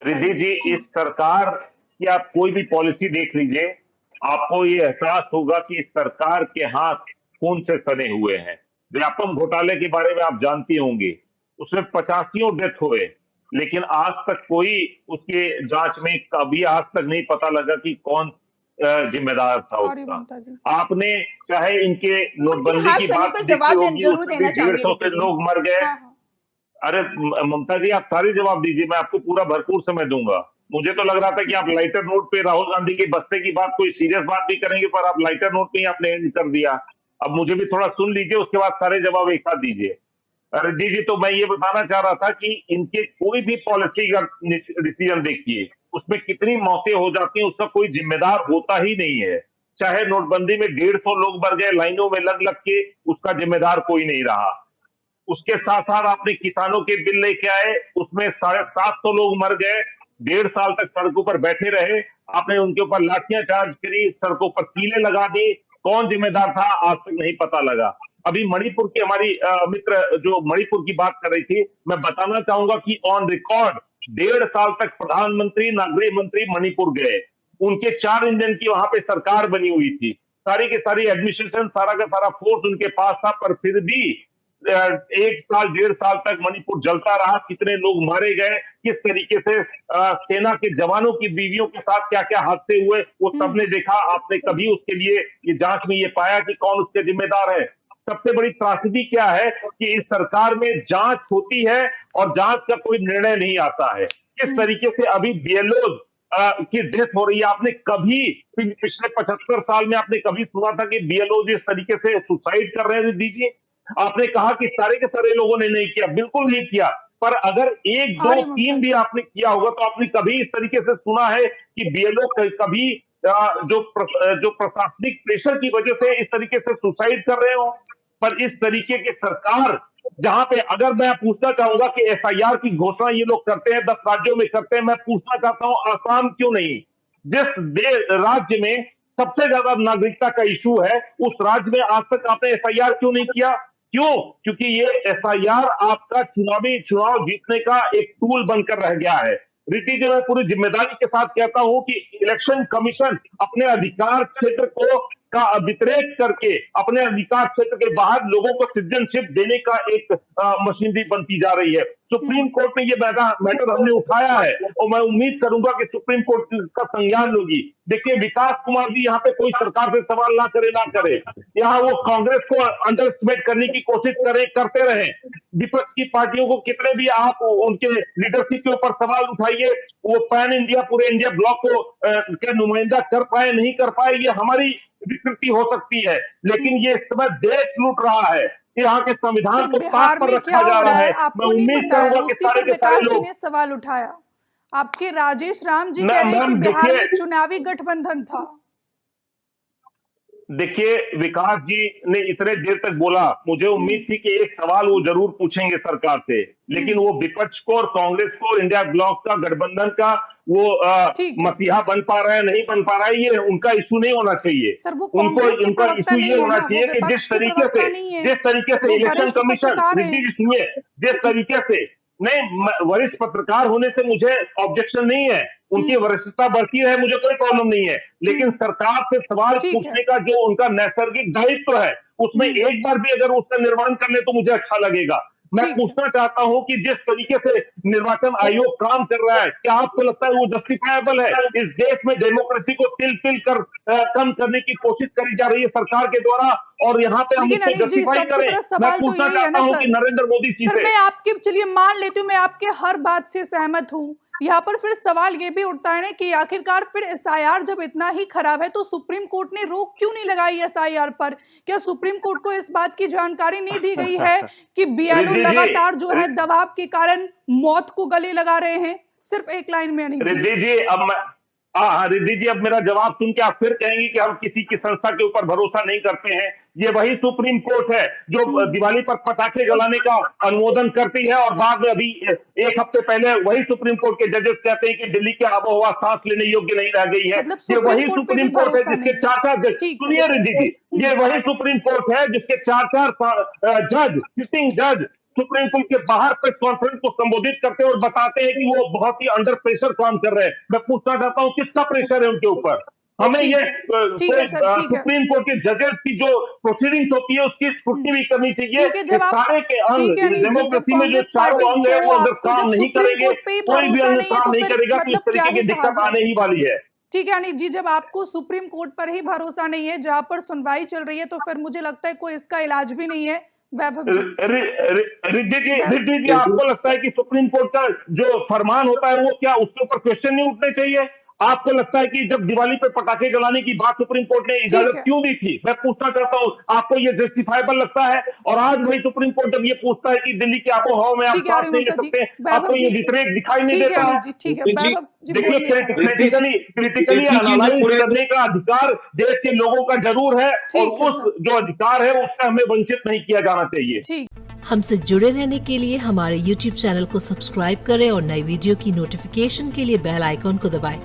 रिद्धि जी, इस सरकार की आप कोई भी पॉलिसी देख लीजिए, आपको ये एहसास होगा कि इस सरकार के हाथ खून से सने हुए हैं। व्यापम घोटाले के बारे में आप जानती होंगी, उसमें 85 डेथ हुए, लेकिन आज तक कोई उसके जांच में कभी आज तक नहीं पता लगा कि कौन जिम्मेदार था सॉरी उसका। ममता जी। आपने चाहे इनके उनके नोटबंदी हाथ की सनी बात पर देखी जवाब होगी, जरूर उसमें भी देना चाहूंगी 150 रिद्धि से जी। लोग मर गए। हाँ हाँ। अरे ममता जी, आप सारे जवाब दीजिए, मैं आपको पूरा भरपूर समय दूंगा। मुझे तो लग रहा था कि आप लाइटर नोट पे राहुल गांधी के बस्ते की बात, कोई सीरियस बात भी करेंगे, पर आप लाइटर नोट पे ही आपने एंड कर दिया। अब मुझे भी थोड़ा सुन लीजिए, उसके बाद सारे जवाब एक साथ दीजिए। रिद्धि जी, तो मैं ये बताना चाह रहा था कि इनके कोई भी पॉलिसी का डिसीजन देखिए, उसमें कितनी मौतें हो जाती हैं, उसका कोई जिम्मेदार होता ही नहीं है। चाहे नोटबंदी में 150 लोग मर गए लाइनों में लग लग के, उसका जिम्मेदार कोई नहीं रहा। उसके साथ साथ आपने किसानों के बिल लेके आए, उसमें 750 लोग मर गए, 1.5 साल तक सड़कों पर बैठे रहे। आपने उनके ऊपर लाठियां चार्ज करी, सड़कों पर कीलें लगा दी। कौन जिम्मेदार था आज तक नहीं पता लगा। अभी मणिपुर की हमारी मित्र जो मणिपुर की बात कर रही थी, मैं बताना चाहूंगा कि ऑन रिकॉर्ड 1.5 साल तक प्रधानमंत्री ना गृह मंत्री मणिपुर गए। उनके 4 इंजन की वहां पे सरकार बनी हुई थी, सारी की सारी एडमिनिस्ट्रेशन, सारा का सारा फोर्स उनके पास था, पर फिर भी 1 साल 1.5 साल तक मणिपुर जलता रहा। कितने लोग मारे गए, किस तरीके से सेना के जवानों की बीवियों के साथ क्या क्या हादसे हुए, वो सबने देखा। आपने कभी उसके लिए ये जांच में ये पाया कि कौन उसके जिम्मेदार है? सबसे बड़ी त्रासदी क्या है कि इस सरकार में जांच होती है और जांच का कोई निर्णय नहीं आता है। किस तरीके से अभी बीएलओ की डेथ हो रही है, आपने कभी पिछले 75 साल में आपने कभी सुना था कि बीएलओ इस तरीके से सुसाइड कर रहे हैं? दीजिए, आपने कहा कि सारे के सारे लोगों ने नहीं किया, बिल्कुल नहीं किया, पर अगर 1 2 सॉरी ममता 3 भी जी। आपने किया होगा तो आपने कभी इस तरीके से सुना है कि बीएलओ कभी जो प्रशासनिक प्रेशर की वजह से इस तरीके से सुसाइड कर रहे हो? पर इस तरीके की सरकार, जहां पे अगर मैं पूछना चाहूंगा कि एफआईआर की घोषणा ये लोग करते हैं, 10 राज्यों में करते हैं, मैं पूछना चाहता हूं आसाम क्यों नहीं? जिस राज्य में सबसे ज्यादा नागरिकता का इशू है, उस राज्य में आज तक आपने एफआईआर क्यों नहीं किया? क्यों? क्योंकि ये एफआईआर आपका चुनाव जीतने का एक टूल बनकर रह गया है। रीति जी, मैं पूरी जिम्मेदारी के साथ कहता हूं कि इलेक्शन कमीशन अपने अधिकार क्षेत्र को का वितरेक करके अपने अधिकार क्षेत्र के बाहर लोगों को सिटीजनशिप देने का एक मशीनरी बनती जा रही है। सुप्रीम कोर्ट में ये मैटर हमने उठाया है और मैं उम्मीद करूंगा कि सुप्रीम कोर्ट इसका संज्ञान लोगी। देखिए, विकास कुमार जी यहाँ पे कोई सरकार से सवाल ना करे, यहाँ वो कांग्रेस को अंडर एस्टिमेट करने की कोशिश करते रहे। विपक्ष की पार्टियों को कितने भी आप उनके लीडरशिप के ऊपर सवाल उठाइए, वो पैन इंडिया पूरे इंडिया ब्लॉक को के नुमाइंदा कर पाए नहीं कर पाए, ये हमारी विकृति हो सकती है, लेकिन ये इस समय देश लूट रहा है। यहाँ के संविधान सिर्फ को ताक बिहार पर में क्या रखा जा हो रहा रहा है है। मैं आपको नहीं उम्मीद पता है, करूंगा कि उसी सारे पर के सारे विकास जी लोग। ने सवाल उठाया। आपके राजेश राम जी कह ना रहे हैं कि मैम, बिहार में देखिए चुनावी गठबंधन था। देखिए, विकास जी ने इतने देर तक बोला, मुझे उम्मीद थी कि एक सवाल वो जरूर पूछेंगे सरकार से, लेकिन वो विपक्ष को और कांग्रेस को और इंडिया ब्लॉक का गठबंधन का वो ठीक है। मसीहा बन पा रहा है नहीं बन पा रहा है, ये उनका इशू नहीं होना चाहिए। सर वो उनको कांग्रेस के उनका प्रवक्ता इशू ये नहीं है होना ना, वो चाहिए कि विपक्ष के प्रवक्ता नहीं है, जिस तरीके से वो इलेक्शन वरिष्ठ कमीशन, पत्रकार रिद्धि हैं। जी सुनिए, जिस तरीके से, नहीं, वरिष्ठ पत्रकार होने से मुझे ऑब्जेक्शन नहीं है, उनकी वरिष्ठता बढ़ती है, मुझे कोई प्रॉब्लम नहीं है, लेकिन सरकार से सवाल ठीक है। पूछने का जो उनका नैसर्गिक दायित्व है, उसमें एक बार भी अगर उसका निर्वहन कर ले तो मुझे अच्छा लगेगा। मैं ठीक है। पूछना चाहता हूं कि जिस तरीके से निर्वाचन आयोग काम कर रहा है, क्या आपको लगता है वो जस्टिफाइबल है? इस देश में डेमोक्रेसी को तिल तिल कर कम करने की कोशिश करी जा रही है सरकार के द्वारा, और यहाँ पे हम लेकिन उसको अनिल जी, जस्टिफाई सबसे करें? बड़ा मैं सवाल तो पूछना यही है चाहता ना हूं कि सर। नरेंद्र मोदी जी सर से। मैं आपके, चलिए मान लेती हूँ, मैं आपके हर बात से सहमत हूँ। यहाँ पर फिर सवाल ये भी उठता है ना कि आखिरकार फिर एसआईआर जब इतना ही खराब है तो सुप्रीम कोर्ट ने रोक क्यों नहीं लगाई एसआईआर पर? क्या सुप्रीम कोर्ट को इस बात की जानकारी नहीं दी गई है कि बीएलओ रिद्धि लगातार जो है जी, दबाव के कारण मौत को गले लगा रहे हैं? सिर्फ एक लाइन में अनिल जी। रिद्धि जी, अब मैं, हाँ रिद्धि जी, अब मेरा जवाब सुन के आप फिर कहेंगे कि हम किसी की संस्था के ऊपर भरोसा नहीं करते हैं। ये वही सुप्रीम कोर्ट है जो दिवाली पर पटाखे जलाने का अनुमोदन करती है, और बाद में अभी एक हफ्ते पहले वही सुप्रीम कोर्ट के जजेस कहते हैं कि दिल्ली की आबोहवा सांस लेने योग्य नहीं रह गई है। मतलब ये सुप्रीम वही कोर्ट पे भी सुप्रीम कोर्ट है भरोसा जिसके नहीं है। 4 जज, ठीक है। सुनिए रिद्धि जी, ये वही सुप्रीम कोर्ट है जिसके 4 जज, सिटिंग जज सुप्रीम कोर्ट के बाहर प्रेस कॉन्फ्रेंस को संबोधित करते हैं और बताते हैं कि वो बहुत ही अंडर प्रेशर काम कर रहे हैं। मैं पूछना चाहता हूँ किसका प्रेशर है उनके ऊपर? हमें ठीक ये है, ठीक है सर, ठीक है। सुप्रीम कोर्ट के जजेस की जो प्रोसीडिंग्स होती है उसकी स्क्रूटनी भी करनी चाहिए। ठीक है, जब आप सारे के अंग ठीक है नहीं जी, जब डेमोक्रेसी में जो कांग्रेस चारों पार्टी अंग है को वो अगर आपको काम जब नहीं सुप्रीम करेंगे, कोर्ट पे ही कोई भी भरोसा अंग नहीं है काम तो नहीं फिर करेगा, तो इस मतलब क्या तरीके ही की कहा दिक्कत जाए? आने ही वाली है। ठीक है अनिल जी, जब आपको सुप्रीम कोर्ट पर ही भरोसा नहीं है जहां पर सुनवाई चल रही है तो फिर मुझे लगता है कोई इसका इलाज भी नहीं है। वैभव जी, रिद्धि जी आपको लगता है कि सुप्रीम कोर्ट का जो फरमान होता है वो क्या उसके ऊपर क्वेश्चन नहीं उठने चाहिए? आपको लगता है कि जब दिवाली पे पटाखे जलाने की बात सुप्रीम कोर्ट ने ठीक इजाजत है, क्यों दी थी? मैं पूछना चाहता हूं, आपको ये जस्टिफाइबल लगता है? और आज वही सुप्रीम कोर्ट जब ये पूछता है कि दिल्ली की आबो हवा में आप ठीक है सांस नहीं ले अरिमर्दन जी, सकते, वैभव आपको ये जी, वितरेक दिखाई नहीं ठीक है देता अनिल है? जी, ठीक है रिद्धि जी, वैभव जी देखिए बोलिए सर। क्रिटिकली रिद्धि जी, मैं एनालाइज पूरे करने का अधिकार देश के लोगों का जरूर है और ठीक है उस सर, जो अधिकार है उससे हमें वंचित नहीं किया जाना चाहिए। ठीक। हमसे जुड़े रहने के लिए हमारे YouTube चैनल को सब्सक्राइब करें और नई वीडियो की नोटिफिकेशन के लिए बेल आइकॉन को दबाएं।